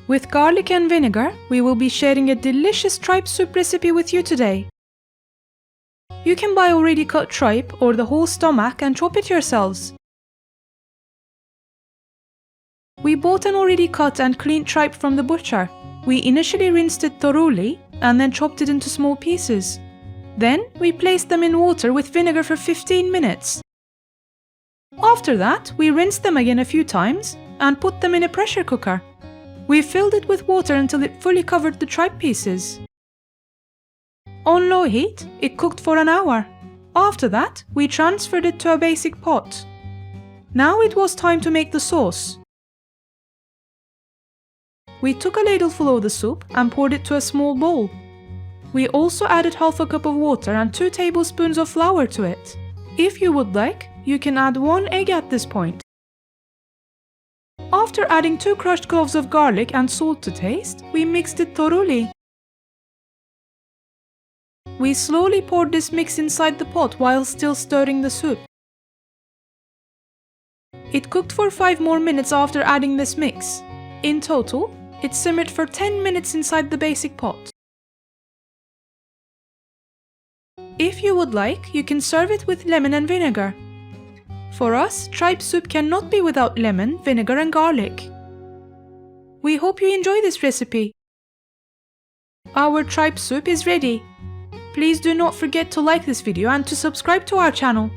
With garlic and vinegar, we will be sharing a delicious tripe soup recipe with you today. You can buy already cut tripe or the whole stomach and chop it yourselves. We bought an already cut and cleaned tripe from the butcher. We initially rinsed it thoroughly and then chopped it into small pieces. Then we placed them in water with vinegar for 15 minutes. After that, we rinsed them again a few times and put them in a pressure cooker. We filled it with water until it fully covered the tripe pieces. On low heat, it cooked for an hour. After that, we transferred it to a basic pot. Now it was time to make the sauce. We took a ladleful of the soup and poured it to a small bowl. We also added half a cup of water and 2 tablespoons of flour to it. If you would like, you can add 1 egg at this point. After adding 2 crushed cloves of garlic and salt to taste, we mixed it thoroughly. We slowly poured this mix inside the pot while still stirring the soup. It cooked for 5 more minutes after adding this mix. In total, it simmered for 10 minutes inside the basic pot. If you would like, you can serve it with lemon and vinegar. For us, tripe soup cannot be without lemon, vinegar and garlic. We hope you enjoy this recipe. Our tripe soup is ready. Please do not forget to like this video and to subscribe to our channel.